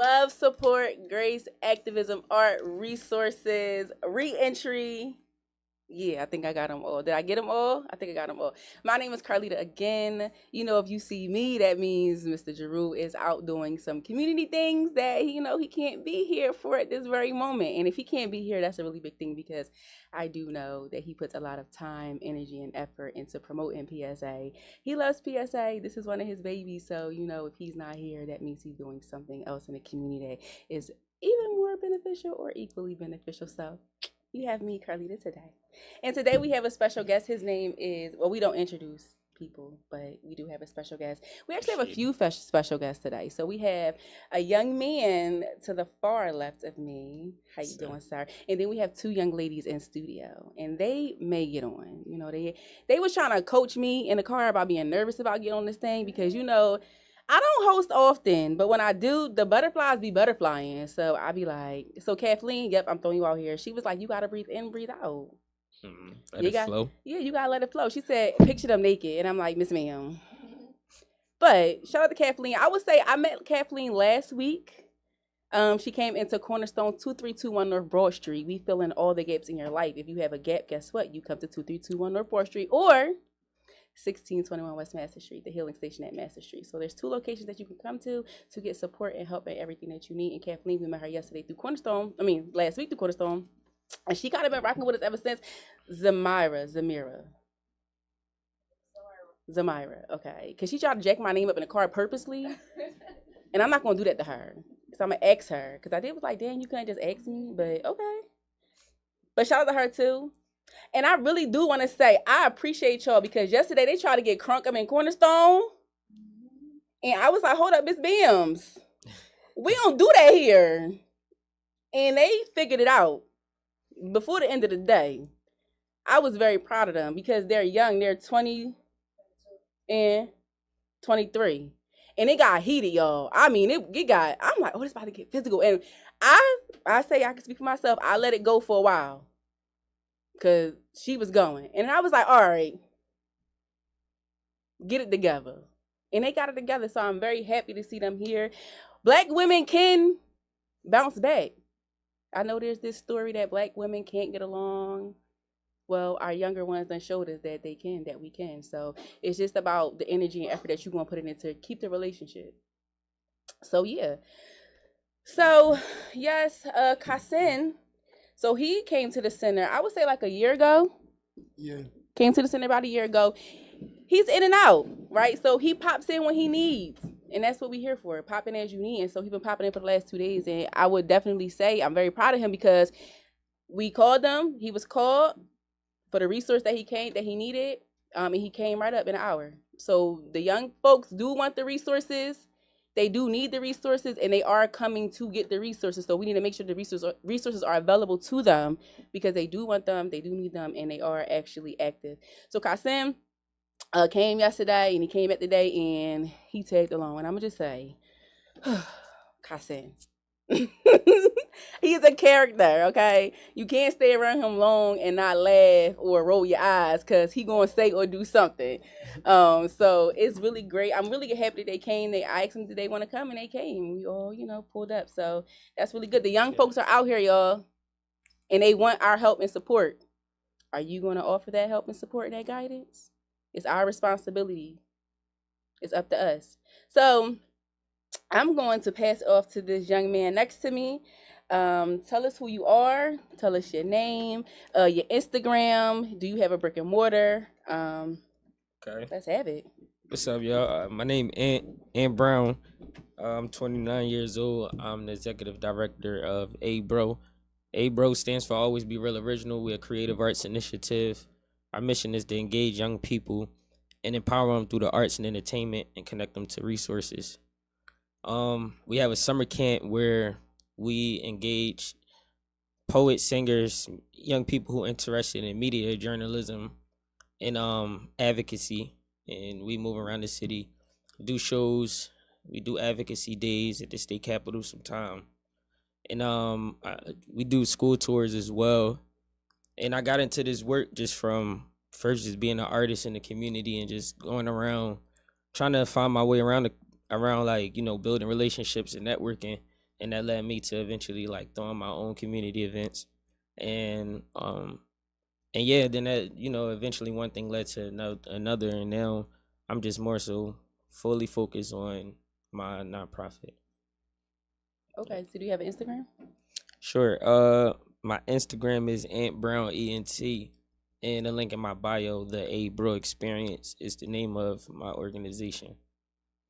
Love, support, grace, activism, art, resources, re-entry. Yeah, I think I got them all. Did I get them all? I think I got them all. My name is Carlita again. You know, if you see me, that means Mr. Jarue is out doing some community things that, he can't be here for at this very moment. And if he can't be here, that's a really big thing because I do know that he puts a lot of time, energy, and effort into promoting PSA. He loves PSA. This is one of his babies. So, if he's not here, that means he's doing something else in the community that is even more beneficial or equally beneficial. So, you have me, Carlita, today. And today we have a special guest. His name is, well, we don't introduce people, but we do have a special guest. We actually have a few special guests today. So we have a young man to the far left of me. How you doing, sir? And then we have two young ladies in studio, and they may get on. They was trying to coach me in the car about being nervous about getting on this thing because, I don't host often, but when I do, the butterflies be butterflying. So I be like, so Kathleen, yep, I'm throwing you out here. She was like, you got to breathe in, breathe out. Let it flow. Yeah, you got to let it flow. She said, picture them naked. And I'm like, Miss Ma'am. But shout out to Kathleen. I would say I met Kathleen last week. She came into Cornerstone 2321 North Broad Street. We fill in all the gaps in your life. If you have a gap, guess what? You come to 2321 North Broad Street or 1621 West Master Street, the healing station at Master Street. So there's two locations that you can come to get support and help and everything that you need. And Kathleen, we met her yesterday through Cornerstone. Last week through Cornerstone. And she kind of been rocking with us ever since. Zamira. Okay. Because she tried to jack my name up in the car purposely. And I'm not going to do that to her. So I'm going to ask her. Because I did was like, damn, you couldn't just ask me. But okay. But shout out to her too. And I really do want to say, I appreciate y'all because yesterday they tried to get crunk up in Cornerstone. And I was like, hold up, Miss Bims. We don't do that here. And they figured it out before the end of the day. I was very proud of them because they're young. They're 20 and 23. And it got heated, y'all. I'm like, oh, it's about to get physical. And I say I can speak for myself. I let it go for a while. Because she was going. And I was like, all right, get it together. And they got it together. So I'm very happy to see them here. Black women can bounce back. I know there's this story that black women can't get along. Well, our younger ones done showed us that we can. So it's just about the energy and effort that you're going to put in to keep the relationship. So, yeah. So, yes, Kasin. So he came to the center, I would say like a year ago. Yeah. Came to the center about a year ago. He's in and out, right? So he pops in when he needs. And that's what we're here for, popping as you need. And so he's been popping in for the last 2 days. And I would definitely say I'm very proud of him because we called him. He was called for the resource that he needed. And he came right up in an hour. So the young folks do want the resources. They do need the resources, and they are coming to get the resources. So we need to make sure the resources are available to them because they do want them, they do need them, and they are actually active. So Kasim came yesterday, and he came back today, and he tagged along. And I'm going to just say, Kasim. He's a character, okay? You can't stay around him long and not laugh or roll your eyes because he gonna say or do something. So it's really great. I'm really happy that they came. I asked them, did they want to come? And they came. We all, pulled up. So that's really good. The young folks are out here, y'all, and they want our help and support. Are you going to offer that help and support and that guidance? It's our responsibility. It's up to us. So I'm going to pass off to this young man next to me. Tell us who you are. Tell us your name, your Instagram. Do you have a brick and mortar? Okay. Let's have it. What's up, y'all? My name is Ant Brown. I'm 29 years old. I'm the executive director of A-Bro. A-Bro stands for Always Be Real Original. We're a creative arts initiative. Our mission is to engage young people and empower them through the arts and entertainment and connect them to resources. We have a summer camp where we engage poets, singers, young people who are interested in media, journalism, and advocacy. And we move around the city, do shows. We do advocacy days at the state capitol sometime. And we do school tours as well. And I got into this work just from first just being an artist in the community and just going around trying to find my way around like, building relationships and networking and that led me to eventually like throwing my own community events, and yeah, then that, eventually one thing led to another, and now I'm just more so fully focused on my nonprofit. Okay, so do you have an Instagram? Sure. My Instagram is Ant Brown ENT, and the link in my bio, the A Bro Experience, is the name of my organization.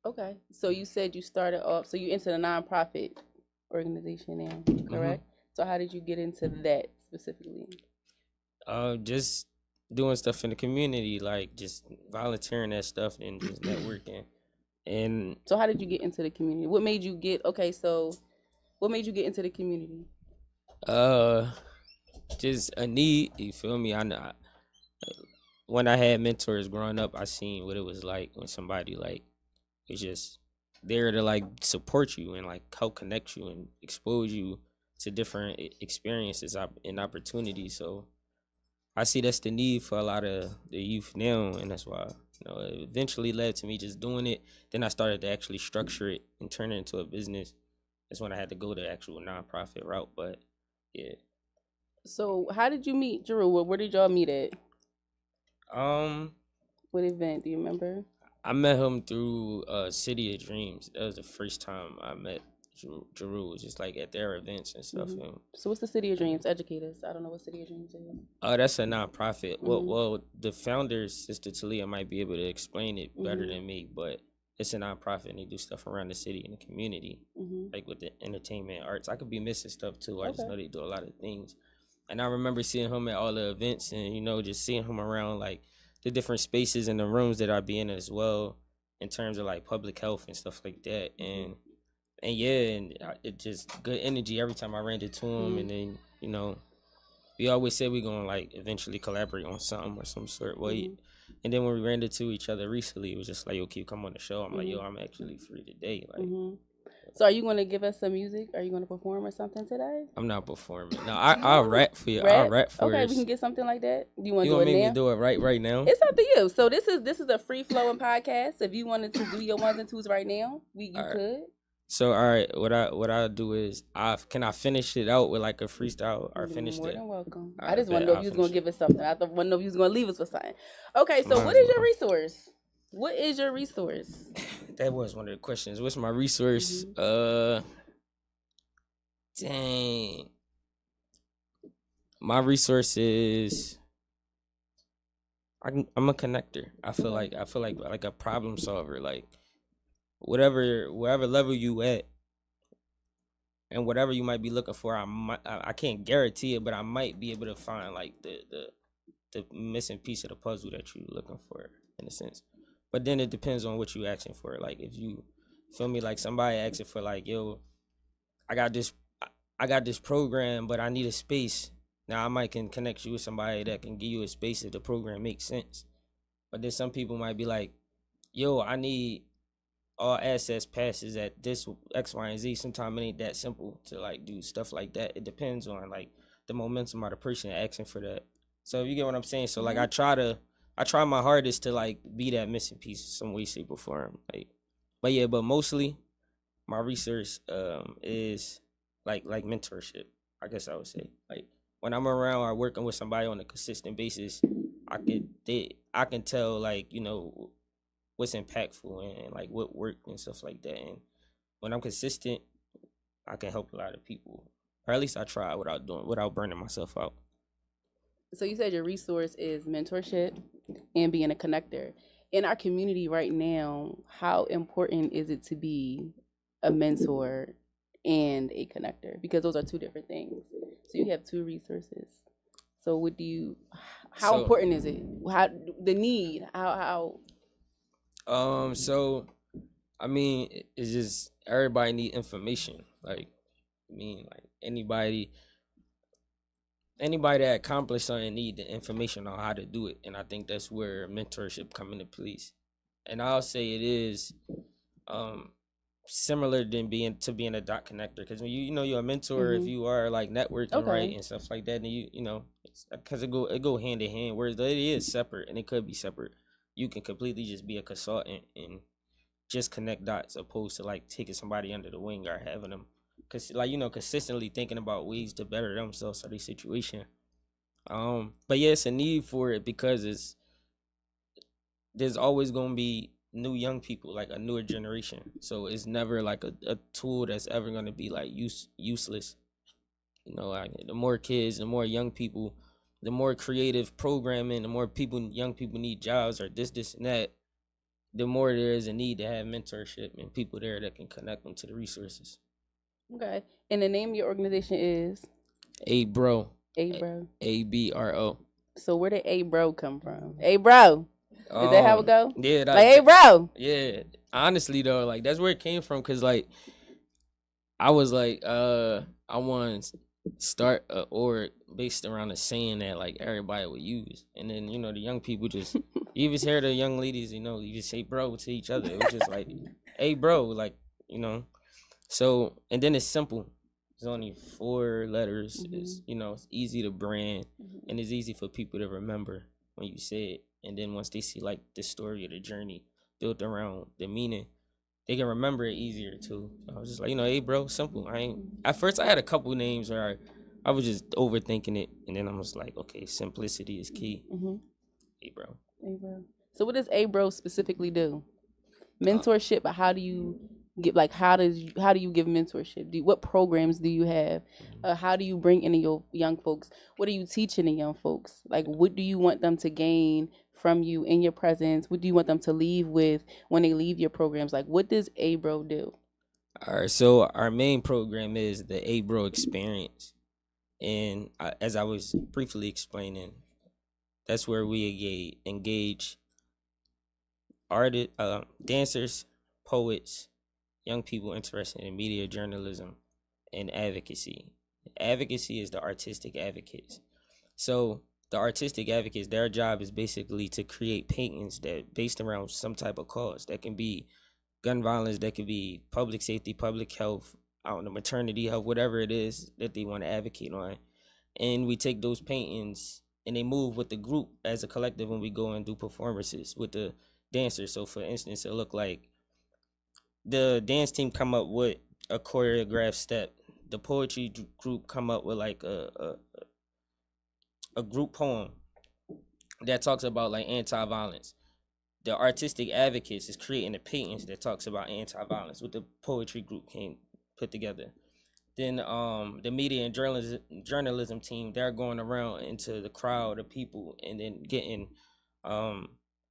Okay, so you said you started off, so you into the nonprofit organization now, correct? So how did you get into that specifically? Just doing stuff in the community, like just volunteering that stuff and just networking. And So how did you get into the community? What made you get what made you get into the community? uh, just a need. You feel me? I know when I had mentors growing up, I seen what it was like when somebody like is just there to like support you and like help connect you and expose you to different experiences and opportunities. So I see that's the need for a lot of the youth now, and that's why it eventually led to me just doing it. Then I started to actually structure it and turn it into a business. That's when I had to go the actual nonprofit route. But yeah. So how did you meet Jarue? Where did y'all meet at? Um, What event? Do you remember? I met him through City of Dreams. That was the first time I met Jarue, just like at their events and stuff. Mm-hmm. So what's the City of Dreams? Educate us. I don't know what City of Dreams is. Oh, that's a nonprofit. Mm-hmm. Well, the founder, Sister Talia, might be able to explain it better than me, but it's a nonprofit and they do stuff around the city and the community, like with the entertainment, arts. I could be missing stuff too. I just know they do a lot of things. And I remember seeing him at all the events and, just seeing him around like the different spaces and the rooms that I be in as well, in terms of like public health and stuff like that. And yeah, and it just good energy every time I ran into him. And then, we always said we're gonna like eventually collaborate on something or some sort. Well, and then when we ran into each other recently, it was just like, yo, can you come on the show? I'm like, yo, I'm actually free today. Like, so are you gonna give us some music? Are you gonna perform or something today? I'm not performing. No, I'll rap for you. Rap? I'll rap for you. Okay, we can get something like that. Do you want to do gonna it make now? me do it right now? It's up to you. So this is a free flowing podcast. If you wanted to do your ones and twos right now, you could. So all right, what I'll do is can I finish it out with like a freestyle or finish it? More than welcome. I just want to know if you was gonna give us something. I want to know if you was gonna leave us with something. Okay, so what is your resource? What is your resource? That was one of the questions. What's my resource? Dang. My resource is I'm a connector. I feel like a problem solver. Like wherever level you at, and whatever you might be looking for, I can't guarantee it, but I might be able to find like the missing piece of the puzzle that you're looking for, in a sense. But then it depends on what you asking for. Like if you feel me, like somebody asking for like, yo, I got this program, but I need a space. Now I might can connect you with somebody that can give you a space if the program makes sense. But then some people might be like, yo, I need all access passes at this X, Y, and Z. Sometimes it ain't that simple to like do stuff like that. It depends on like the momentum of the person asking for that. So you get what I'm saying? So like I try my hardest to like be that missing piece some way, shape, or form. Like, but mostly my research is like mentorship. I guess I would say, like, when I'm around or working with somebody on a consistent basis, I can tell like what's impactful and like what worked and stuff like that. And when I'm consistent, I can help a lot of people, or at least I try without burning myself out. So you said your resource is mentorship and being a connector. In our community right now, how important is it to be a mentor and a connector? Because those are two different things. So you have two resources. So how important is it? How the need? How So I mean, it's just everybody need information. Like, like anybody that accomplished something need the information on how to do it, and I think that's where mentorship come into place. And I'll say it is similar than being a dot connector, because when you're a mentor, if you are like networking right and stuff like that, then because it go hand in hand. Whereas it is separate, and it could be separate. You can completely just be a consultant and just connect dots, opposed to like taking somebody under the wing or having them consistently thinking about ways to better themselves or their situation. But yeah, it's a need for it because there's always gonna be new young people, like a newer generation. So it's never like a tool that's ever gonna be like useless. Like the more kids, the more young people, the more creative programming, the more young people need jobs or this and that, the more there is a need to have mentorship and people there that can connect them to the resources. Okay. And the name of your organization is Abro. Abro. ABRO. So where did Abro come from? Abro. Is that how it go? Yeah, like, hey, bro. Yeah. Honestly though, like that's where it came from, cause like I was like, I want to start a org based around a saying that like everybody would use, and then the young people just you just hear the young ladies, you just say bro to each other. It was just like, hey bro, like So and then it's simple. It's only 4 letters. It's it's easy to brand, and it's easy for people to remember when you say it. And then once they see like the story of the journey built around the meaning, they can remember it easier too. So I was just like, hey bro, simple. At first I had a couple names where I was just overthinking it, and then I was like, okay, simplicity is key. Hey bro. Hey, bro. So what does Abro specifically do? Mentorship, but how do you give, like, how do you give mentorship? What programs do you have? How do you bring in your young folks? What are you teaching the young folks? Like, what do you want them to gain from you in your presence? What do you want them to leave with when they leave your programs? Like, what does Abro do? All right, so our main program is the Abro experience, and as I was briefly explaining, that's where we engage artists, dancers, poets, young people interested in media journalism and advocacy. Advocacy is the artistic advocates. So the artistic advocates, their job is basically to create paintings that based around some type of cause. That can be gun violence, that could be public safety, public health, I don't know, maternity health, whatever it is that they want to advocate on. And we take those paintings and they move with the group as a collective when we go and do performances with the dancers. So for instance, it look like the dance team come up with a choreographed step. The poetry group come up with like a group poem that talks about like anti-violence. The artistic advocates is creating the paintings that talks about anti-violence with the poetry group came put together. Then the media and journalism team, they're going around into the crowd of people and then getting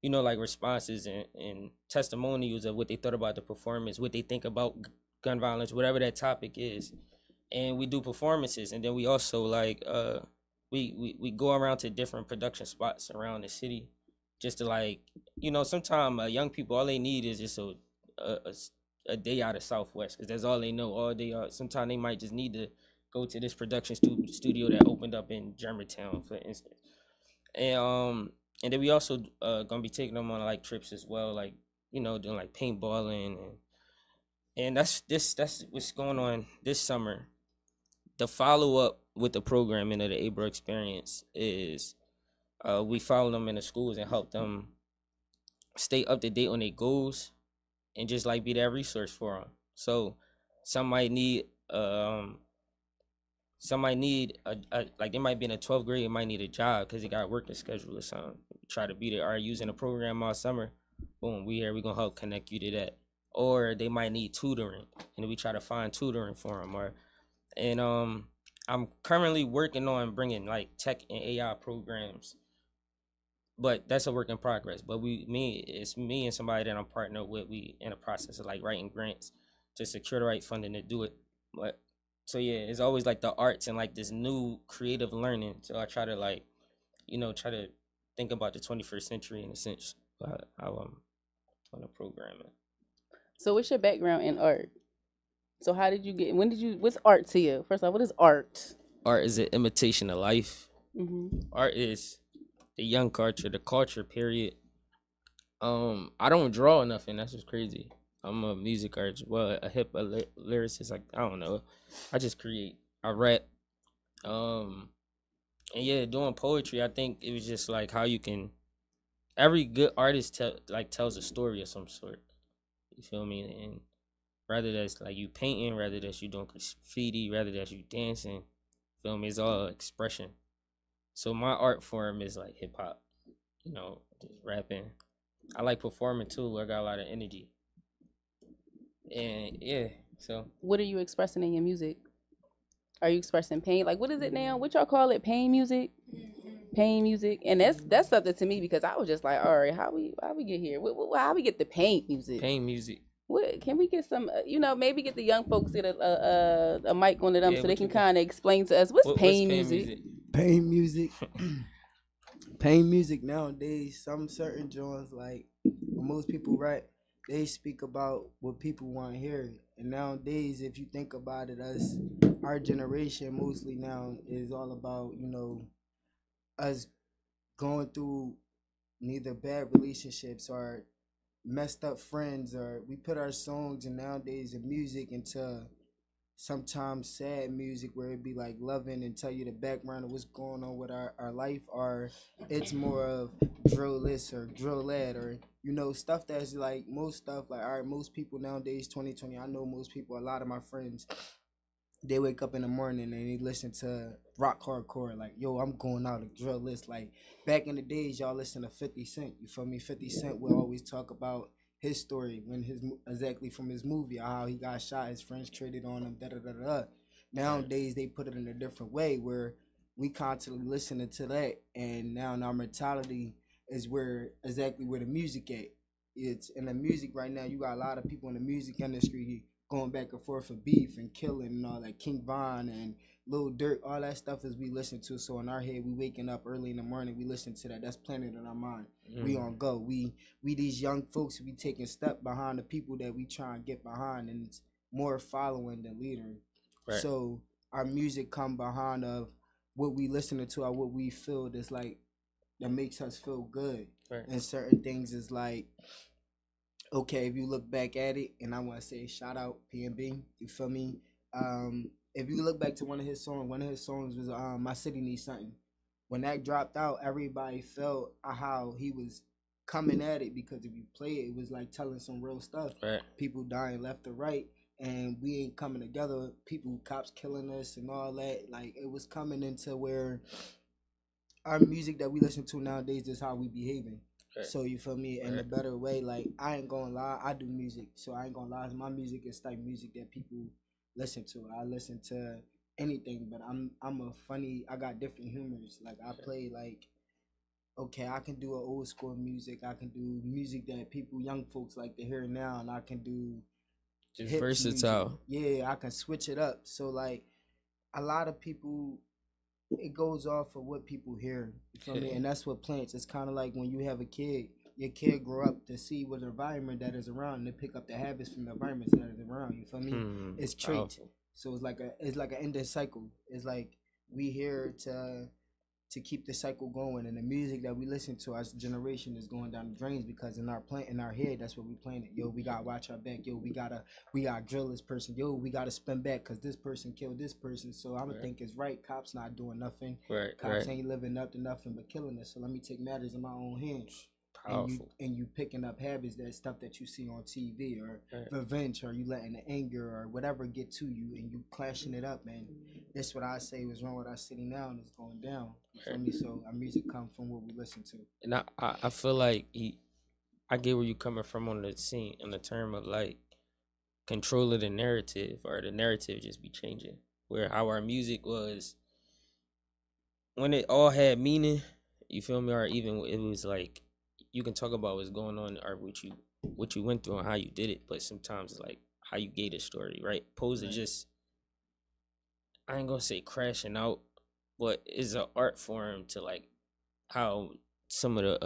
like responses and testimonials of what they thought about the performance, what they think about gun violence, whatever that topic is. And we do performances, and then we also like we go around to different production spots around the city just to like sometimes young people, all they need is just a, a day out of Southwest, because that's all they know all day. Sometimes they might just need to go to this production studio that opened up in Germantown, for instance. And then we also gonna be taking them on like trips as well, like doing like paintballing, and that's what's going on this summer. The follow up with the programming of the Abro experience is we follow them in the schools and help them stay up to date on their goals and just like be that resource for them. So some might need a like they might be in a 12th grade and might need a job because they got a working schedule or something. Try to be there. Are using a program all summer? Boom, we gonna help connect you to that. Or they might need tutoring, and we try to find tutoring for them. I'm currently working on bringing like tech and AI programs, but that's a work in progress. But it's me and somebody that I'm partnered with. We in the process of like writing grants to secure the right funding to do it. But so yeah, it's always like the arts and like this new creative learning. So I try to like, try to think about the 21st century in a sense. How I'm on the programming. So what's your background in art? So how did you get? What's art to you? First off, what is art? Art is an imitation of life. Mm-hmm. Art is the young culture, the culture. Period. I don't draw nothing. That's just crazy. I'm a music artist. Well, a lyricist. Like I don't know. I just create. I rap. And yeah, doing poetry. I think it was just like how you can. Every good artist tells a story of some sort. You feel me? And rather that's like you painting, rather that's you doing graffiti, rather that's you dancing. Feel me? It's all expression. So my art form is like hip hop, just rapping. I like performing too. I got a lot of energy, and yeah. So What are you expressing in your music? Are you expressing pain? Like, what is it now? What y'all call it? Pain music? Pain music, and that's something to me because I was just like, all right, how we get here? How we get the pain music? pain music. What can we get some? Maybe get the young folks get a mic on to them Yeah, so they what can you got? kind of explain to us what's What's pain pain music. music? Pain music. Pain music nowadays, some certain joints like when most people rap, they speak about what people want to hear. And nowadays, if you think about it, our generation mostly now is all about, us going through neither bad relationships or messed up friends, or we put our songs and nowadays the music into sometimes sad music where it be like loving and tell you the background of what's going on with our life, or it's more of drill this or drill that, or stuff that's like most stuff like, all right, most people nowadays 2020, I know most people, a lot of my friends, they wake up in the morning and they listen to rock hardcore. Like, yo, I'm going out to drill this. Like, back in the days, y'all listen to 50 Cent. You feel me? 50 Cent will always talk about his story when exactly from his movie, how he got shot, his friends traded on him, da da da da. Nowadays, they put it in a different way where we constantly listening to that, and now our mentality is exactly where the music at. It's in the music right now. You got a lot of people in the music industry going back and forth for beef and killing and all that. King Von and Lil Durk, all that stuff is we listen to. So in our head, we waking up early in the morning, we listen to that. That's planted in our mind. We on go. We these young folks, we taking step behind the people that we try and get behind, and it's more following than leading. Right. So our music come behind of what we listening to or what we feel that's like that makes us feel good. Right. And certain things is like, okay, if you look back at it, and I want to say shout out PNB, you feel me? If you look back to one of his songs was My City Needs Something. When that dropped out, everybody felt how he was coming at it, because if you play it, it was like telling some real stuff. Right. People dying left or right, and we ain't coming together. Cops killing us and all that. Like, it was coming into where our music that we listen to nowadays is how we behaving. Right. So you feel me? In a better way, like, I ain't gonna lie, I do music, so I ain't gonna lie. My music is type music that people listen to. I listen to anything, but I got different humors. Like, I play like, okay, I can do an old school music. I can do music that young folks like to hear now, and I can do just versatile. Music. Yeah, I can switch it up. So like, a lot of people, it goes off of what people hear. You feel me? And that's what plants. It's kind of like when you have a kid, your kid grow up to see what environment that is around, and they pick up the habits from the environments that is around. You feel me? It's traits. Powerful. So it's like an endless cycle. It's like we here to keep the cycle going, and the music that we listen to as a generation is going down the drains, because in our head, that's what we playing it. Yo, we gotta watch our back. Yo, we gotta drill this person. Yo, we gotta spin back because this person killed this person. So I'm gonna think it's right. Cops not doing nothing. Right. Cops ain't living up to nothing but killing us. So let me take matters in my own hands. Powerful. And you picking up habits, that stuff that you see on TV, or revenge, or you letting the anger or whatever get to you, and you clashing it up, man. That's what I say was wrong with our city now, and it's going down. You feel me? So our music comes from what we listen to. And I feel like I get where you coming from on the scene, in the term of like control of the narrative, or the narrative just be changing. Where how our music was when it all had meaning, you feel me? Or even it was like, you can talk about what's going on, or what you went through and how you did it, but sometimes it's like how you gave the story, right? Opposed to just, I ain't gonna say crashing out, but it's an art form to like how some of the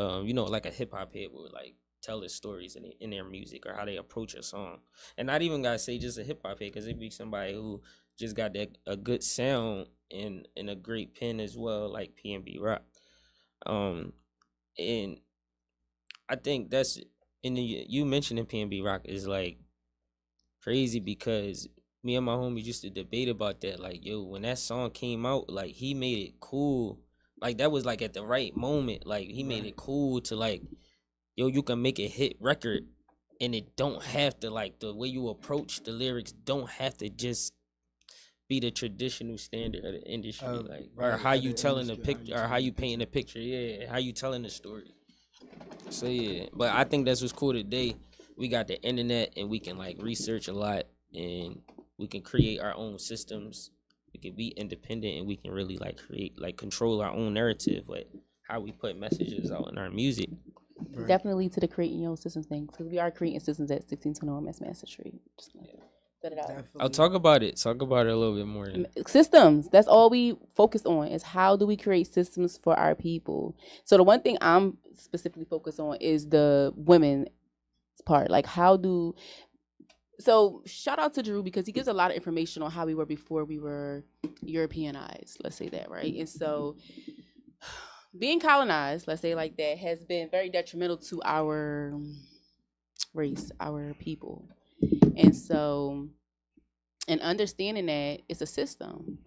like a hip hop head would like tell his stories in their music, or how they approach a song. And not even gotta say just a hip hop head, because it be somebody who just got a good sound and a great pen as well, like PNB Rock. And I think that's you mentioning PNB Rock is like crazy, because me and my homies used to debate about that. Like, yo, when that song came out, like, he made it cool. Like, that was like at the right moment. Like, he made it cool to like, yo, you can make a hit record and it don't have to, like, the way you approach the lyrics don't have to just be the traditional standard of the industry, like, or Right, how you other telling the industry, how picture, you or how telling the you painting the picture, yeah, how you telling the story. So yeah, but I think that's what's cool today. We got the internet and we can like research a lot, and we can create our own systems. We can be independent and we can really like create, like, control our own narrative, like how we put messages out in our music. Right. Definitely to the creating your own systems thing, because we are creating systems at 1621 West Master Street. Just gonna set it out. I'll Definitely. talk about it. Talk about it a little bit more. Systems, that's all we focus on, is how do we create systems for our people. So the one thing I'm specifically focused on is the women part. Like, how do, so shout out to Drew, because he gives a lot of information on how we were before we were Europeanized, let's say that, right? And so being colonized, let's say like that, has been very detrimental to our race, our people. And so, and understanding that it's a system.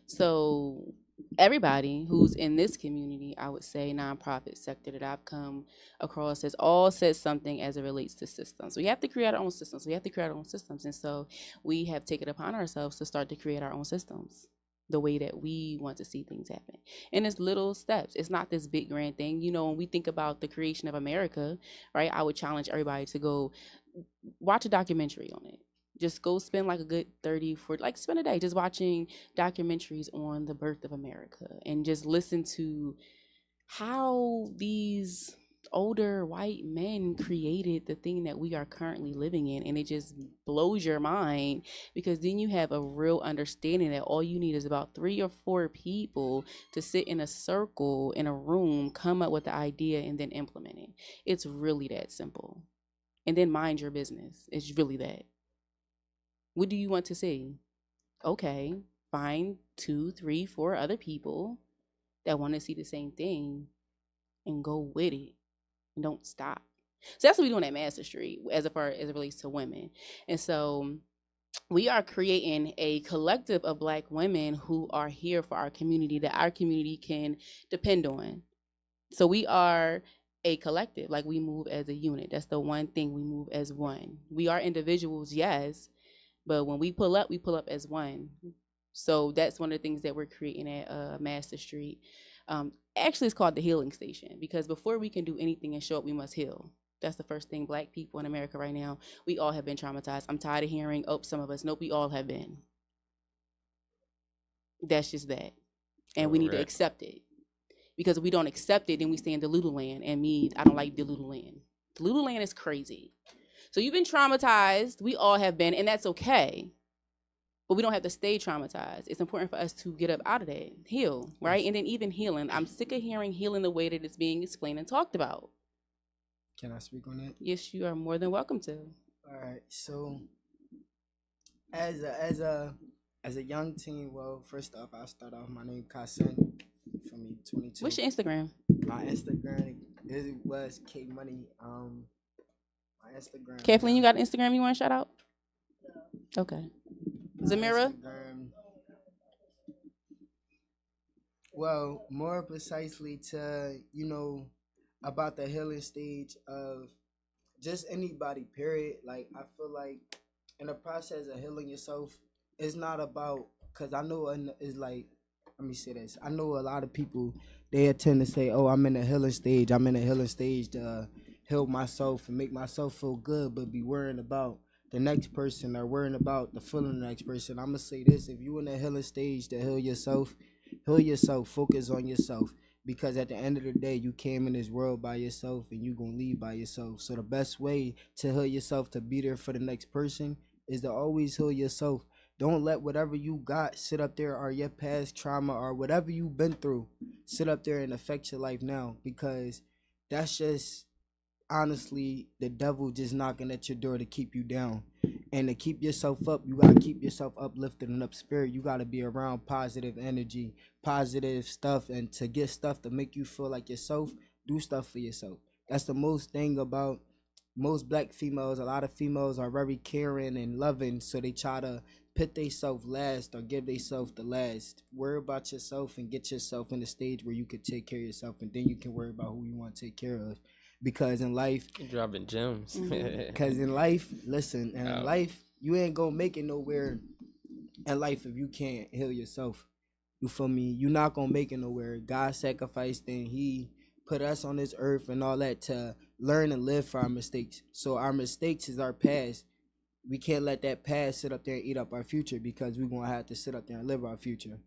So everybody who's in this community, I would say nonprofit sector that I've come across, has all said something as it relates to systems. We have to create our own systems. We have to create our own systems. And so we have taken upon ourselves to start to create our own systems the way that we want to see things happen. And it's little steps. It's not this big grand thing. You know, when we think about the creation of America, right, I would challenge everybody to go watch a documentary on it. Just go spend like a good 30, 40, like spend a day just watching documentaries on the birth of America, and just listen to how these older white men created the thing that we are currently living in. And it just blows your mind, because then you have a real understanding that all you need is about 3 or 4 people to sit in a circle in a room, come up with the idea, and then implement it. It's really that simple. And then mind your business. It's really that. What do you want to see? Okay, find 2, 3, 4 other people that want to see the same thing, and go with it. And don't stop. So that's what we're doing at Master Street as far as it relates to women. And so we are creating a collective of Black women who are here for our community, that our community can depend on. So we are a collective. Like, we move as a unit. That's the one thing. We move as one. We are individuals, yes, but when we pull up as one. So that's one of the things that we're creating at Master Street. Actually, it's called the Healing Station, because before we can do anything and show up, we must heal. That's the first thing. Black people in America right now, we all have been traumatized. I'm tired of hearing, oh, some of us. Nope, we all have been. That's just that. And we need to accept it. Because if we don't accept it, then we stay in Delulu land. And I don't like Delulu land. Delulu land is crazy. So you've been traumatized. We all have been, and that's okay. But we don't have to stay traumatized. It's important for us to get up out of that, heal, right? And then even healing. I'm sick of hearing healing the way that it's being explained and talked about. Can I speak on that? Yes, you are more than welcome to. All right. So, as a young teen, well, first off, I'll start off. My name Kasen, from me 22. What's your Instagram? My Instagram was K Money. My Instagram. Kathleen, you got an Instagram you want to shout out? Okay. Zamira? Well, more precisely to, about the healing stage of just anybody, period. Like, I feel like in the process of healing yourself, it's not about, because I know it's like, let me say this. I know a lot of people, they tend to say, oh, I'm in a healing stage. I'm in a healing stage to heal myself and make myself feel good, but be worrying about the next person or worrying about the feeling of the next person. I'm going to say this. If you in a healing stage to heal yourself, focus on yourself. Because at the end of the day, you came in this world by yourself and you going to leave by yourself. So the best way to heal yourself, to be there for the next person, is to always heal yourself. Don't let whatever you got sit up there, or your past trauma or whatever you've been through sit up there and affect your life now. Because that's just honestly the devil just knocking at your door to keep you down. And to keep yourself up, you gotta keep yourself uplifted and up spirit. You gotta be around positive energy, positive stuff, and to get stuff to make you feel like yourself, do stuff for yourself. That's the most thing about most Black females. A lot of females are very caring and loving, so they try to put themselves last or give themselves the last. Worry about yourself and get yourself in a stage where you can take care of yourself, and then you can worry about who you want to take care of. because in life, Dropping gems. because in life, listen, and in Oh. life, you ain't gonna make it nowhere in life if you can't heal yourself. You feel me? You're not gonna make it nowhere. God sacrificed and He put us on this earth and all that to learn and live for our mistakes. So our mistakes is our past. We can't let that past sit up there and eat up our future, because we're gonna have to sit up there and live our future.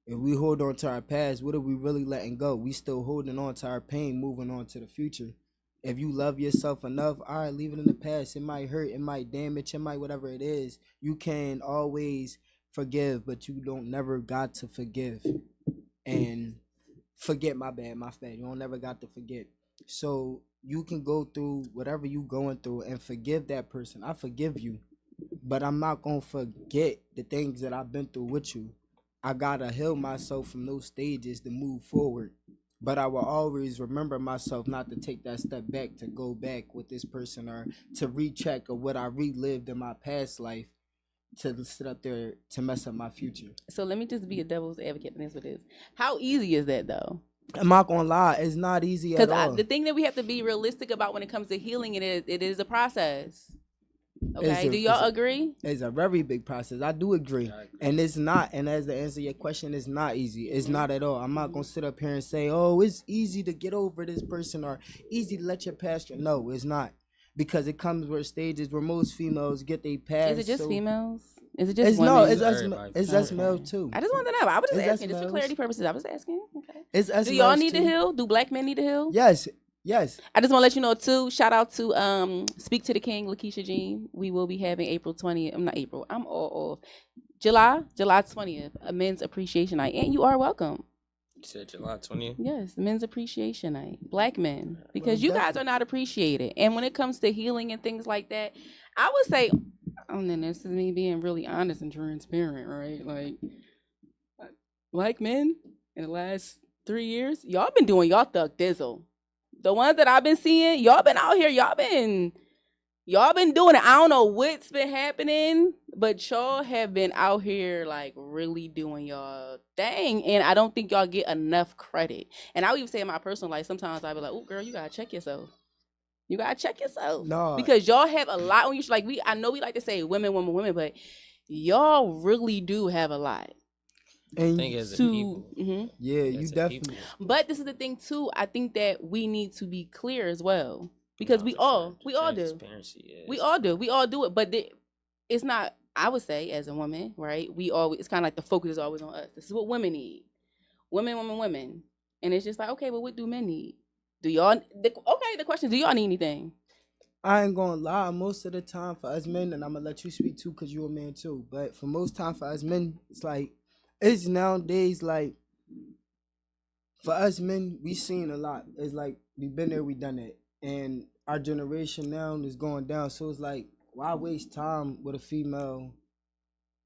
If we hold on to our past, what are we really letting go? We still holding on to our pain, moving on to the future. If you love yourself enough, all right, leave it in the past. It might hurt, it might damage, it might whatever it is. You can always forgive, but you don't never got to forgive. And forget, my bad, my bad. You don't never got to forget. So you can go through whatever you going through and forgive that person. I forgive you, but I'm not gonna forget the things that I've been through with you. I gotta heal myself from those stages to move forward. But I will always remember myself not to take that step back, to go back with this person, or to recheck of what I relived in my past life, to sit up there to mess up my future. So let me just be a devil's advocate and this with this. How easy is that though? I'm not gonna lie, it's not easy at all. Because the thing that we have to be realistic about when it comes to healing, it is a process. Okay, do y'all agree? It's a very big process. I do agree. And it's not, and as to answer your question, it's not easy. It's not at all. I'm not gonna sit up here and say, oh, it's easy to get over this person or easy to let your past. No, it's not. Because it comes with stages where most females get their past. Is it just females? Is it just it's women? No, it's us males too. I just want to know. I was just It's asking, us just for males. clarity purposes. I was asking. Okay. It's us Do y'all males need to too. heal? Do black men need to heal? Yes. Yes. I just want to let you know too. Shout out to Speak to the King, Lakeisha Jean. We will be having April 20th. I'm not April. I'm all off. July 20th, a Men's Appreciation Night, and you are welcome. You said July 20th? Yes, Men's Appreciation Night. Black men, because Well, you guys are not appreciated. And when it comes to healing and things like that, I would say, and then this is me being really honest and transparent, right? Like, black men in the last 3 years, y'all been doing y'all thug dizzle. The ones that I've been seeing, y'all been out here, y'all been doing it. I don't know what's been happening, but y'all have been out here like really doing y'all thing, and I don't think y'all get enough credit. And I would even say in my personal life, sometimes I be like, "Oh, girl, you gotta check yourself. You gotta check yourself." No. Because y'all have a lot on you. Like I know we like to say women, but y'all really do have a lot. And think as a people. Yeah, you As a definitely. people. But this is the thing too. I think that we need to be clear as well, because No, we for all sure. do. Transparency, yeah. We all do it. But it's not. I would say as a woman, right? It's kind of like the focus is always on us. This is what women need. Women, and it's just like, okay, but what do men need? Do y'all? The question: do y'all need anything? I ain't gonna lie, most of the time for us men, and I'm gonna let you speak too, cause you're a man too. But for most time for us men, it's nowadays like for us men, we seen a lot. It's like we been there, we done it, and our generation now is going down. So it's like, why waste time with a female?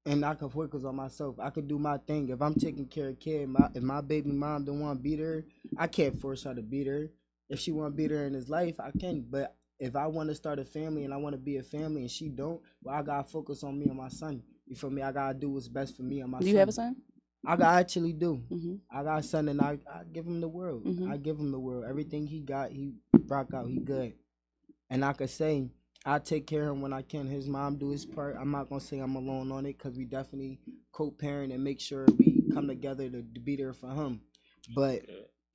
And I can focus on myself. I could do my thing. If I'm taking care of kid, if my baby mom don't want to beat her, I can't force her to beat her. If she want to beat her in his life, I can. But if I want to start a family and I want to be a family and she don't, well, I gotta focus on me and my son. You feel me? I gotta do what's best for me and my son. Do you have a son? I actually do. Mm-hmm. I got a son, and I give him the world. Mm-hmm. I give him the world. Everything he got, he rock out. He good. And I could say I take care of him when I can. His mom do his part. I'm not gonna say I'm alone on it, because we definitely co-parent and make sure we come together to be there for him. But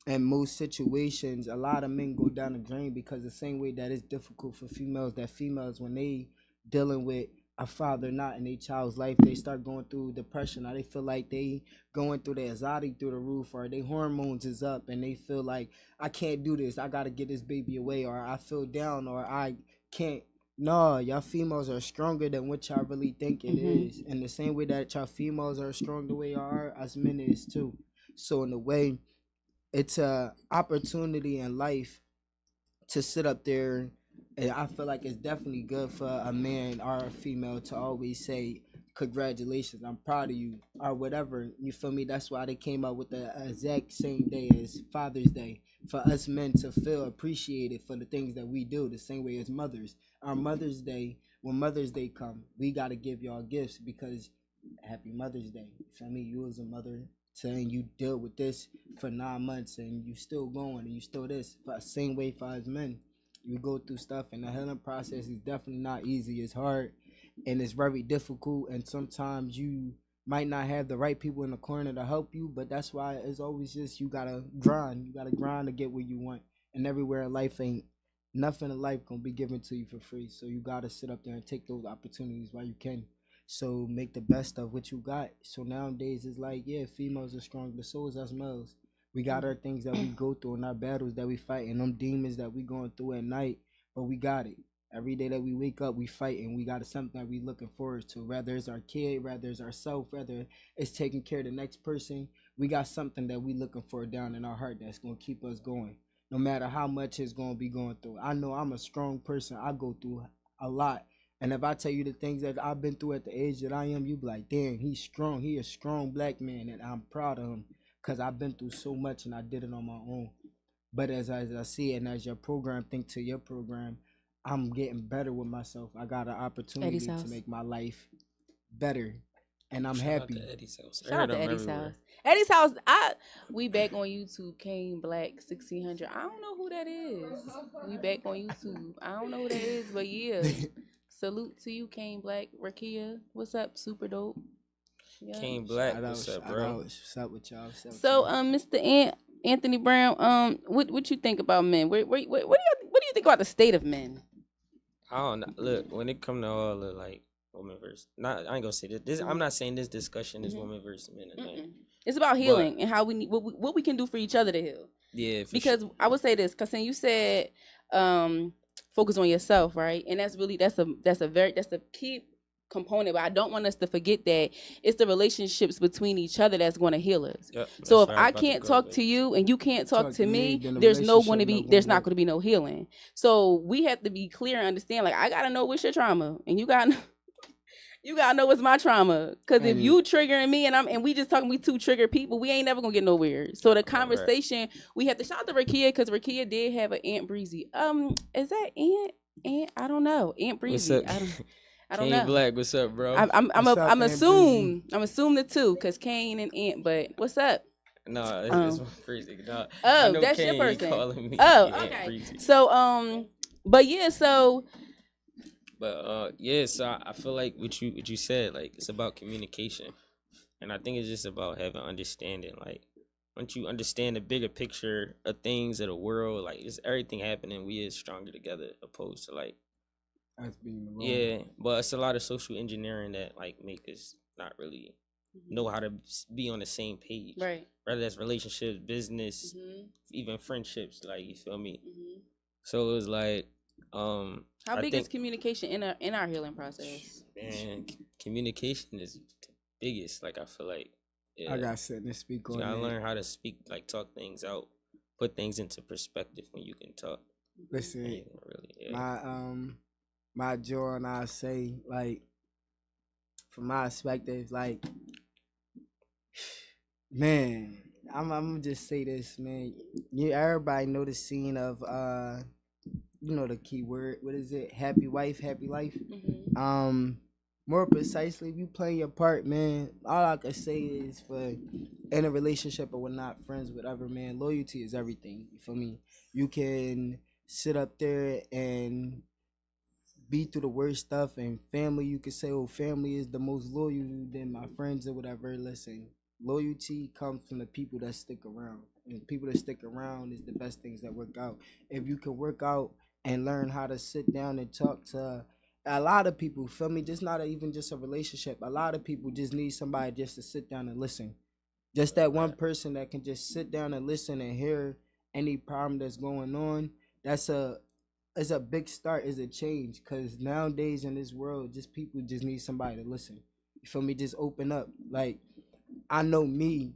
in most situations, a lot of men go down the drain, because the same way that it's difficult for females, that females when they dealing with a father not in their child's life, they start going through depression, or they feel like they going through their anxiety through the roof, or their hormones is up, and they feel like, I can't do this, I gotta get this baby away, or I feel down, or I can't. No, y'all females are stronger than what y'all really think it is. And the same way that y'all females are strong the way y'all are, us men is too. So in a way, it's a opportunity in life to sit up there, and I feel like it's definitely good for a man or a female to always say, congratulations, I'm proud of you, or whatever. You feel me? That's why they came up with the exact same day as Father's Day, for us men to feel appreciated for the things that we do, the same way as mothers. Our Mother's Day, when Mother's Day come, we got to give y'all gifts, because Happy Mother's Day. You feel me? You as a mother saying you dealt with this for 9 months and you still going and you still this. For same way for us men. You go through stuff and the healing process is definitely not easy. It's hard and it's very difficult and sometimes you might not have the right people in the corner to help you, but that's why it's always just you gotta grind. You gotta grind to get where you want. And everywhere in life ain't nothing in life gonna be given to you for free. So you gotta sit up there and take those opportunities while you can. So make the best of what you got. So nowadays it's like, yeah, females are strong, but so is us males. We got our things that we go through and our battles that we fight and them demons that we going through at night, but we got it. Every day that we wake up, we fight and we got something that we looking forward to. Whether it's our kid, whether it's ourselves, whether it's taking care of the next person, we got something that we looking for down in our heart that's gonna keep us going. No matter how much it's gonna be going through. I know I'm a strong person. I go through a lot. And if I tell you the things that I've been through at the age that I am, you be like, damn, he's strong. He a strong black man, and I'm proud of him because I've been through so much and I did it on my own. But as I see it and as your program think to your program, I'm getting better with myself. I got an opportunity Eddie's to house. make my life better, and I'm Shout out happy. to Eddie's house. I Shout out heard to him Eddie's everywhere. house. Eddie's house. We back on YouTube. Kane Black 1600. I don't know who that is. We back on YouTube. I don't know who that is, but yeah. Salute to you, Kane Black. Rakia, what's up? Super dope. Yeah. King Black, Shout out, what's up, shout bro? out. What's up with y'all? What's up with So, y'all? Mr. Anthony Brown, what you think about men? What do you think about the state of men? I don't know. Look, when it come to all the like women versus, not I ain't gonna say this. I'm not saying this discussion is women versus men. Mm-mm. It's about healing and how we need what we can do for each other to heal. Yeah, Because sure. I would say this, because you said focus on yourself, right? And that's a key component. But I don't want us to forget that it's the relationships between each other that's going to heal us. Yep, So if that's where I about to can't go talk with to it. you and you can't talk to me, then the there's relationship there's not work. going to be no healing. So we have to be clear and understand. Like I gotta know what's your trauma, and you gotta know what's my trauma. Because if And- you triggering me and we just talking, we two triggered people, we ain't never gonna get nowhere. So the Right. conversation we have to shout out to Rakia because Rakia did have an Aunt Breezy. Is that Aunt? I don't know. Aunt What's Breezy. up? I don't King know. Black, what's up, bro? I'm What's up, Aunt assume the two because Kane and Aunt. But what's up? No, it's my Breezy. No, Oh, I know that's Kane, your he person. calling me. Oh, Aunt okay. Breezy. So but yeah, so But yeah, so I feel like what you said, like it's about communication, and I think it's just about having understanding. Like once you understand the bigger picture of things of the world, like it's everything happening, we is stronger together, opposed to like Us being alone. yeah. But it's a lot of social engineering that like make us not really know how to be on the same page. right. Whether that's relationships, business, Mm-hmm. even friendships. Like you feel me. Mm-hmm. So it was like How I big think, is communication in our healing process? man, communication is the biggest. Like I feel like, yeah, I got something to speak you on gotta that. learn how to speak, like talk things out, put things into perspective when you can talk. Listen, And you can really, yeah. my jaw and I say like, from my perspective, like, man, I'm gonna just say this, man. Everybody know the scene of you know the key word. What is it? Happy wife, happy life. Mm-hmm. More precisely, if you play your part, man, all I can say is for in a relationship or we're not friends, whatever, man, loyalty is everything. You feel me? You can sit up there and be through the worst stuff, and family, you could say, oh, family is the most loyal than my friends or whatever. Listen, loyalty comes from the people that stick around, and people that stick around is the best things that work out. If you can work out and learn how to sit down and talk to a lot of people, feel me, just not even just a relationship, a lot of people just need somebody just to sit down and listen, just that one person that can just sit down and listen and hear any problem that's going on. That's it's a big start, is a change, because nowadays in this world, just people just need somebody to listen. You feel me? Just open up. Like, I know me,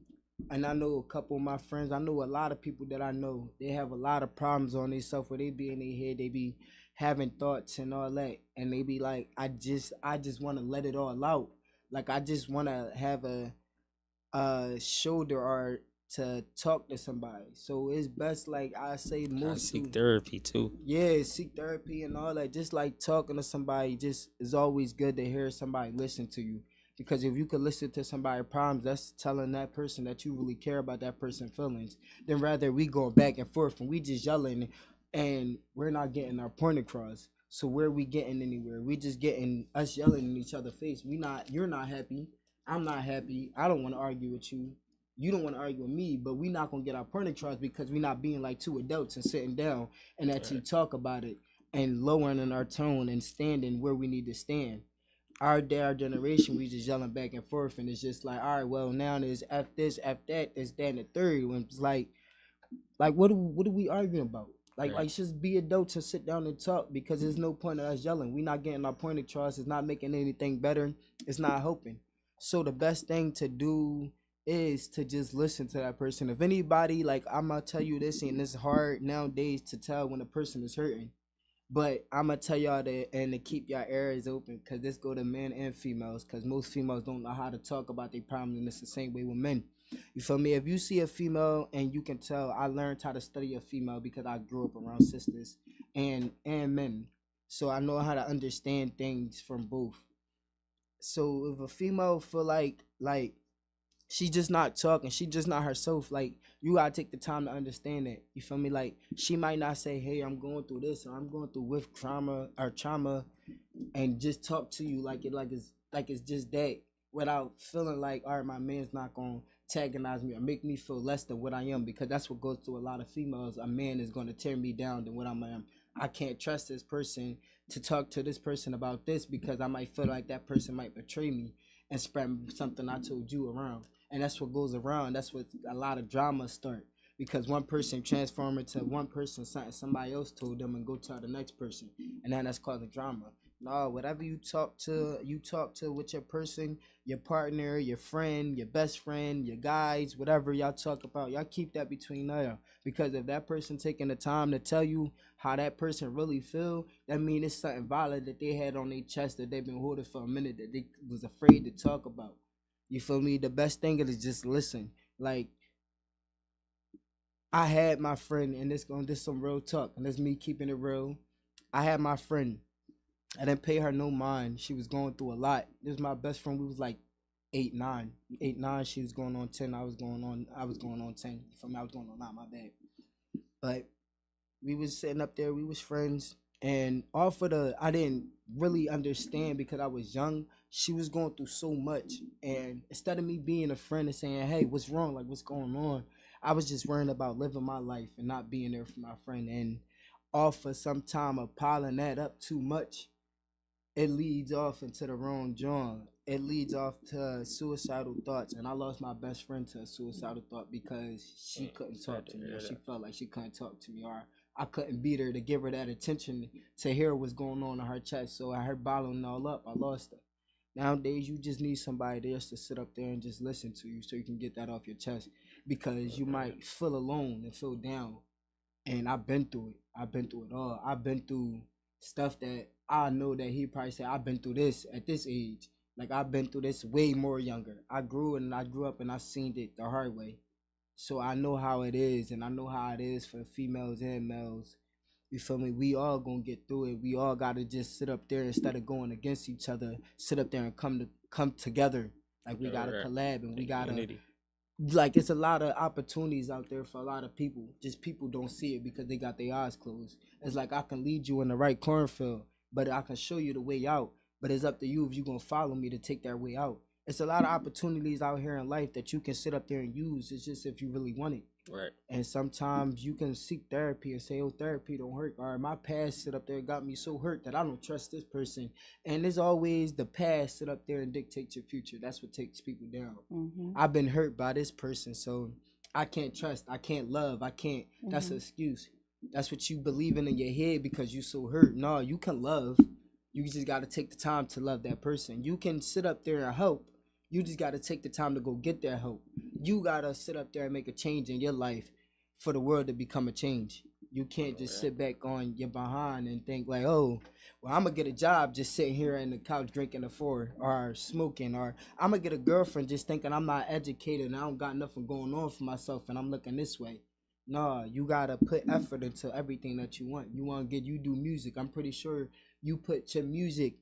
and I know a couple of my friends. I know a lot of people that I know. They have a lot of problems on themselves where they be in their head. They be having thoughts and all that, and they be like, I just want to let it all out. Like, I just want to have a shoulder or to talk to somebody. So it's best, like I say, I move seek to therapy too. yeah, seek therapy and all that. Just like talking to somebody, just is always good to hear somebody listen to you. Because if you could listen to somebody's problems, that's telling that person that you really care about that person's feelings. Then rather we going back and forth and we just yelling and we're not getting our point across. So where we getting anywhere? We just getting us yelling in each other's face. We not You're not happy. I'm not happy. I don't want to argue with you. You don't want to argue with me, but we not gonna get our point across because we not being like two adults and sitting down and actually talk about it and lowering our tone and standing where we need to stand. Our generation, we just yelling back and forth, and it's just like, all right, well, now there's F this, F that, there's that, and the third. When it's like, what are we arguing about? Like, just be adults and sit down and talk because there's no point in us yelling. We not getting our point across. It's not making anything better. It's not helping. So the best thing to do is to just listen to that person. If anybody, like, I'm gonna tell you this, and it's hard nowadays to tell when a person is hurting. But I'm gonna tell y'all that and to keep y'all ears open, cause this go to men and females, cause most females don't know how to talk about their problems, and it's the same way with men. You feel me? If you see a female and you can tell, I learned how to study a female because I grew up around sisters and men, so I know how to understand things from both. So if a female feel like she just not talking, she just not herself, like you gotta take the time to understand that. You feel me? Like she might not say, hey, I'm going through this or I'm going through with trauma, and just talk to you like it's just that, without feeling like, all right, my man's not gonna antagonize me or make me feel less than what I am, because that's what goes to a lot of females. A man is gonna tear me down than what I am. I can't trust this person to talk to this person about this because I might feel like that person might betray me and spread something I told you around. And that's what goes around. That's what a lot of drama start, because one person transform into one person something somebody else told them and go tell the next person, and then that's causing drama. No, whatever you talk to with your person, your partner, your friend, your best friend, your guys, whatever y'all talk about, y'all keep that between there. Because if that person taking the time to tell you how that person really feel, that means it's something valid that they had on their chest that they've been holding for a minute that they was afraid to talk about. You feel me? The best thing is just listen. Like, I had my friend, and this some real talk, and that's me keeping it real. I had my friend. I didn't pay her no mind. She was going through a lot. This was my best friend. We was like 8, 9, 8, 9. She was going on 10. I was going on 10. For me, I was going on 9. My bad. But we was sitting up there. We was friends, and off of I didn't really understand because I was young. She was going through so much, and instead of me being a friend and saying, "Hey, what's wrong? Like, what's going on?" I was just worrying about living my life and not being there for my friend. And off of some time of piling that up too much, it leads off into the wrong joint. It leads off to suicidal thoughts, and I lost my best friend to a suicidal thought because she couldn't talk to me, or she felt like she couldn't talk to me, or I couldn't beat her to give her that attention to hear what's going on in her chest. So I heard bottling all up, I lost her. Nowadays, you just need somebody there to sit up there and just listen to you so you can get that off your chest, because you might feel alone and feel down. And I've been through it. I've been through it all. I've been through stuff that I know that he probably said I've been through this at this age. Like, I've been through this way more younger. I grew up and I seen it the hard way. So I know how it is, and I know how it is for females and males. You feel me? We all gonna get through it. We all gotta just sit up there instead of going against each other. Sit up there and come together. Like, we gotta collab, and we gotta Unity. like, it's a lot of opportunities out there for a lot of people. Just people don't see it because they got their eyes closed. It's like, I can lead you in the right cornfield, but I can show you the way out. But it's up to you if you're gonna follow me to take that way out. It's a lot of opportunities out here in life that you can sit up there and use. It's just if you really want it. Right. And sometimes you can seek therapy and say, oh, therapy don't hurt. All right, my past sit up there got me so hurt that I don't trust this person. And there's always the past sit up there and dictate your future. That's what takes people down. Mm-hmm. I've been hurt by this person, so I can't trust, I can't love, I can't. That's an excuse. That's what you believing in your head because you so hurt. No, you can love. You just got to take the time to love that person. You can sit up there and help. You just got to take the time to go get that help. You got to sit up there and make a change in your life for the world to become a change. You can't just sit back on your behind and think like, oh, well, I'm going to get a job just sitting here on the couch drinking a four or smoking, or I'm going to get a girlfriend just thinking I'm not educated and I don't got nothing going on for myself and I'm looking this way. No, you got to put effort into everything that you want. You do music. I'm pretty sure you put your music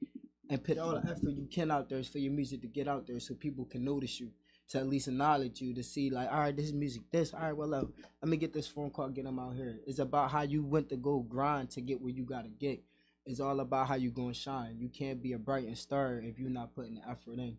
and put all the effort you can out there for your music to get out there so people can notice you, to at least acknowledge you, to see like, all right, this is music, this, all right, well, let me get this phone call, get them out here. It's about how you went to go grind to get where you gotta get. It's all about how you gonna shine. You can't be a bright star if you're not putting the effort in.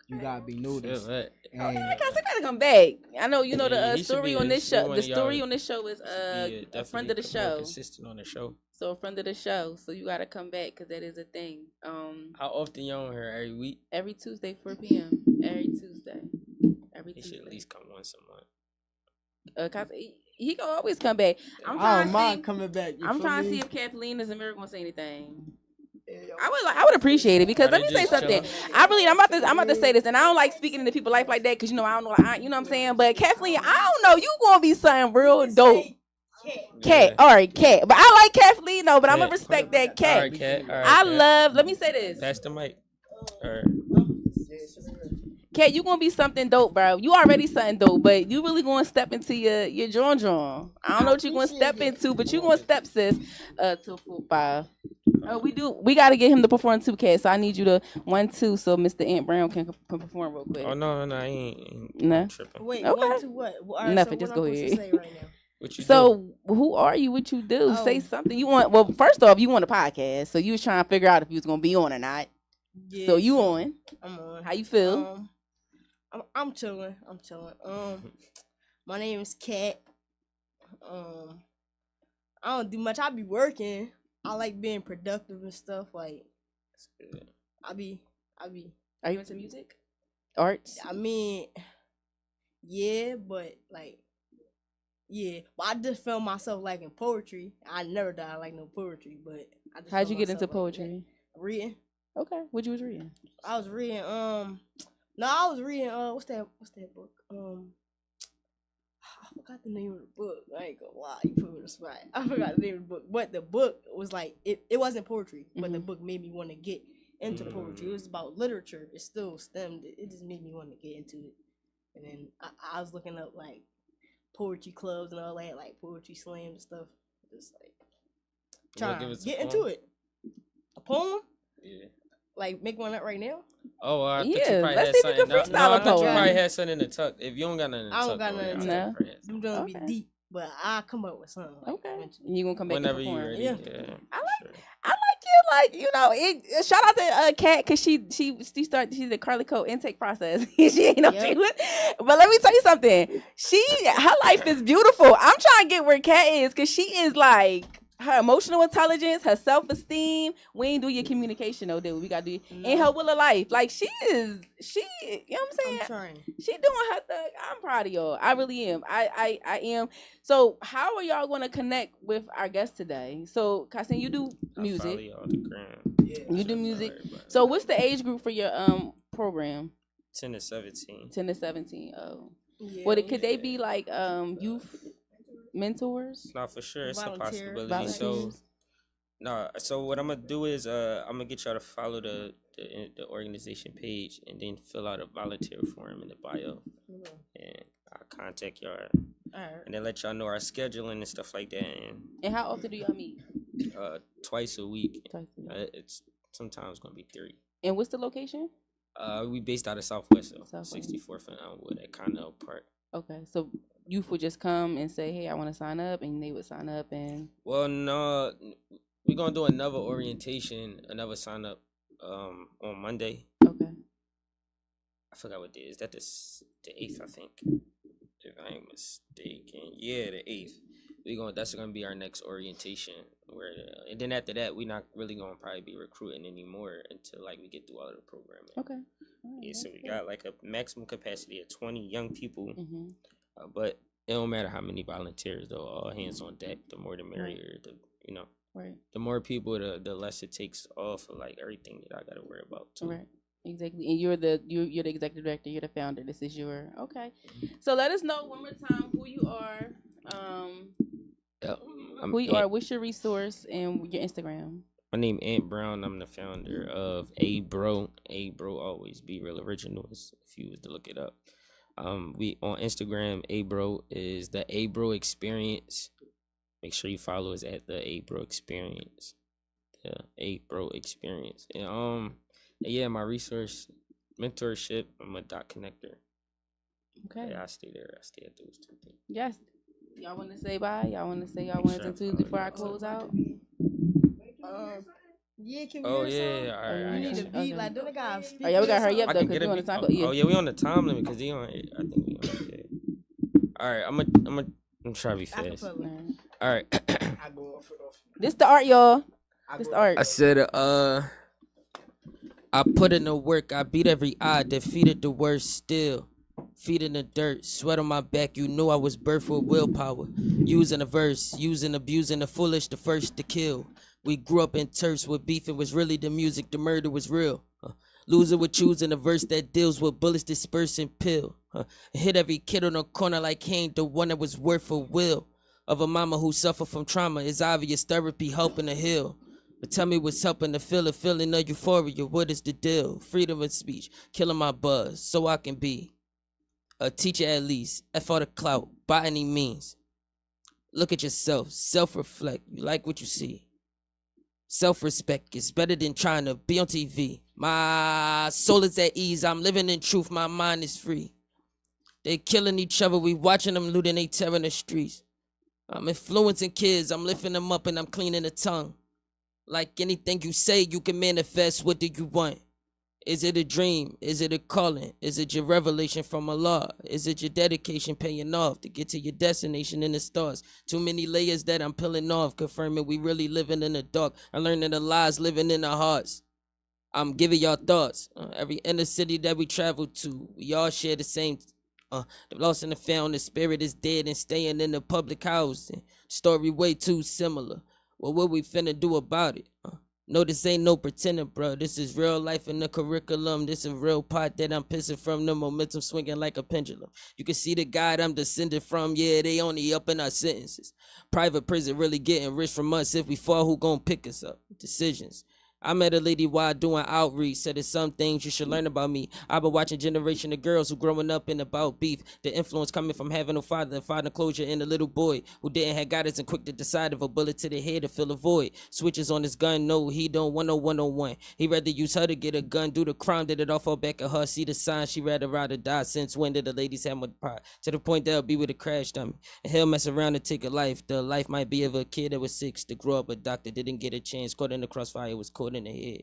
You gotta be noticed. Okay, I gotta come back. I know you know the he should story be- on he this should be show. one The of y'all- story on this show is Yeah, a friend of the definitely more show. consistent on the show. So a friend of the show. So you gotta come back because that is a thing. How often you on here? Every week? Every Tuesday 4 p.m. Every Tuesday. Every He Tuesday. should at least come once a month. 'Cause he can always come back. I'm I trying don't to mind see. coming back. I'm trying to see if Kathleen is America gonna say anything. I would appreciate it because Are let they me say just something. chilling? I'm about to say this, and I don't like speaking into people's life like that because you know I don't know, you know what I'm saying. But Kathleen, I don't know, you gonna be something real dope. Cat, all right, Cat. But I like Kathleen though, but I'm gonna Cat. respect that All Cat. right, Cat. All right, I Cat. love. Let me say this, Pass the mic. All right. Cat. You gonna be something dope, bro. You already something dope, but you really gonna step into your John. I don't know what you gonna step into, but you gonna step, sis, to football. We gotta get him to perform 2K, so I need you to 1-2 so Mr. Ant Brown can perform real quick. Oh no, I ain't No? tripping. Wait, Okay. 1 to what? All right, Nothing, so just what go I'm supposed ahead. to say right now? What you do? So who are you? What you do? Oh. Say something. You want? Well, first off, you want a podcast, so you was trying to figure out if you was gonna be on or not. Yeah, So you on? I'm on. How you feel? I'm chilling. My name is Kat. I don't do much. I be working. I like being productive and stuff. Like, That's good. I be. Are you into music, arts? I mean, yeah, but like, yeah. But I just felt myself liking poetry. I never thought I like no poetry, but I just How'd felt you get into myself liking poetry? that. Reading. Okay, what you was reading? I was reading no, I was reading what's that book? I forgot the name of the book. I ain't gonna lie, you put me on the spot. I forgot the name of the book. But the book was like it wasn't poetry, but the book made me want to get into the poetry. It was about literature. It still stemmed. It just made me want to get into it. And then I was looking up like poetry clubs and all that, like poetry slams and stuff. Just like trying to get into it. A poem? Yeah. Like make one up right now? Oh, I thought you Yeah, probably let's had see if you something. can freestyle No, a I thought you poem. probably had something in the tuck. If you don't got nothing in the I tuck, don't got though, nothing in the yeah, tuck. I probably had Them something. gonna Okay. be deep, but I'll come up with something. Like, Okay, eventually. and you gonna come back Whenever and you perform? ready. Yeah. Yeah. I like- sure. I like you, like you know. It shout out to Kat because she's the Carly Code intake process. She ain't know Yep. she would, but let me tell you something. Her life is beautiful. I'm trying to get where Kat is because she is like her emotional intelligence, her self esteem. We ain't do your communication though, dude. We gotta do in her will of life. Like she, you know what I'm saying? I'm trying. She doing her thing. I'm proud of y'all. I really am. I am. So how are y'all gonna connect with our guest today? So Kasim, you do I follow music. you on the gram. You do music. So what's the age group for your program? 10 to 17. 10 to 17. Oh. Yeah. Could they be like youth mentors? No, for sure, it's a Volunteer. possibility. So, Volunteers? no, so what I'm gonna do is I'm gonna get y'all to follow the organization page and then fill out a volunteer form in the bio, and I'll contact y'all Alright. and then let y'all know our scheduling and stuff like that. And how often do y'all meet? And twice a week. Twice a week. It's sometimes gonna be 3. And what's the location? We based out of Southwest, so Southwest. 64th and Elmwood at Connell Park. Okay, so youth would just come and say, "Hey, I want to sign up," and they would sign up. And Well, no, we're gonna do another orientation, another sign up on Monday. okay, I forgot what day is that. The 8th, I think, if I ain't mistaken. Yeah, the 8th. That's gonna be our next orientation. And then after that, we're not really gonna probably be recruiting anymore until like we get through all of the programming. okay. Yeah, so we got like a maximum capacity of 20 young people, Mm-hmm. but it don't matter how many volunteers though. All hands on deck. The more the merrier. Right. The more people, the less it takes off of like everything that I gotta worry about too. Right. Exactly. And you're the executive director. You're the founder. This is your okay. So let us know one more time who you are. Who you are. What's your resource and your Instagram? My name Ant Brown. I'm the founder of A Bro. A Bro always be real originals. If you was to look it up, we on Instagram. A Bro is the A Bro Experience. Make sure you follow us at the A Bro Experience. The A Bro Experience. And And yeah, my resource mentorship. I'm a dot connector. Okay. Yeah, I stay there. I stay at those two things. Yes. Y'all want to say bye? Y'all want to say y'all ones and twos before I close out? Yeah, can we Oh hear yeah, some? all right. We need a Okay. beat. Like, don't they got Oh yeah, we gotta hurry up I though, can cause get we a on the beat. time. Oh, Yeah. oh yeah, we on the time limit because he on. I think we on. Yeah. All right, I'm try to be fast. All right. I go off it off. This the art, y'all. This the art. I said, I put in the work. I beat every odd, defeated the worst still. Feet in the dirt, sweat on my back. You knew I was birthed with willpower. Using a verse, using, abusing the foolish, the first to kill. We grew up in turfs with beef. It was really the music. The murder was real. Loser would choosing a verse that deals with bullets dispersing pill. Hit every kid on the corner like he ain't the one that was worth a will. Of a mama who suffered from trauma, it's obvious therapy helping to heal. But tell me what's helping to feel a feeling of euphoria. What is the deal? Freedom of speech, killing my buzz, so I can be a teacher at least. F all the clout, by any means. Look at yourself, self-reflect. You like what you see. Self-respect is better than trying to be on TV. My soul is at ease. I'm living in truth. My mind is free. They killing each other. We watching them looting. They tearing the streets. I'm influencing kids. I'm lifting them up and I'm cleaning the tongue. Like anything you say, you can manifest. What do you want? Is it a dream? Is it a calling? Is it your revelation from Allah? Is it your dedication paying off to get to your destination in the stars? Too many layers that I'm peeling off, confirming we really living in the dark. I'm learning the lies living in our hearts. I'm giving y'all thoughts. Every inner city that we travel to, we all share the same. The lost and the found, the spirit is dead and staying in the public housing. Story way too similar. Well, what we finna do about it? No, this ain't no pretending, bro. This is real life in the curriculum. This is a real pot that I'm pissing from. The momentum swinging like a pendulum. You can see the guide I'm descended from. Yeah, they only up in our sentences. Private prison really getting rich from us. If we fall, who gon' pick us up? Decisions. I met a lady while doing outreach. Said there's some things you should learn about me. I've been watching generation of girls who growing up in about beef. The influence coming from having no father and father closure in a little boy who didn't have guidance and quick to decide if a bullet to the head to fill a void. Switches on his gun, no, he don't want no 101. He rather use her to get a gun, do the crime, did it all fall back at her. See the sign, she rather ride or die. Since when did the ladies have more pride? To the point they'll be with a crash dummy. And he'll mess around and take a life. The life might be of a kid that was 6 to grow up a doctor, didn't get a chance, caught in the crossfire, was caught in the head.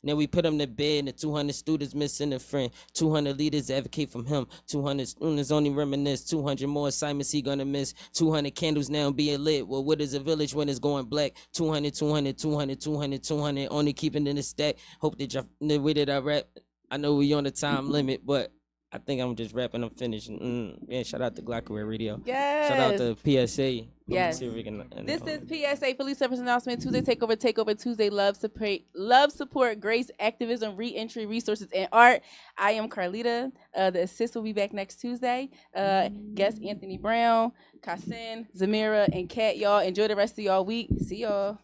Then we put him to bed and the 200 students missing a friend. 200 leaders advocate from him. 200 students only reminisce. 200 more assignments he gonna miss. 200 candles now being lit. Well, what is a village when it's going black? 200, 200, 200, 200, 200. Only keeping in the stack. Hope that the way that I rap. I know we on the time limit, but I think I'm just rapping. I'm finished. Yeah, shout out to Glockaware Radio. Yes. Shout out to PSA. Yes. This is PSA Police Service Announcement Tuesday Takeover Tuesday. Love support, grace, activism, re-entry, resources, and art. I am Carlita. The assist will be back next Tuesday. Guest Anthony Brown, Kasin, Zamira, and Kat. Y'all enjoy the rest of y'all week. See y'all.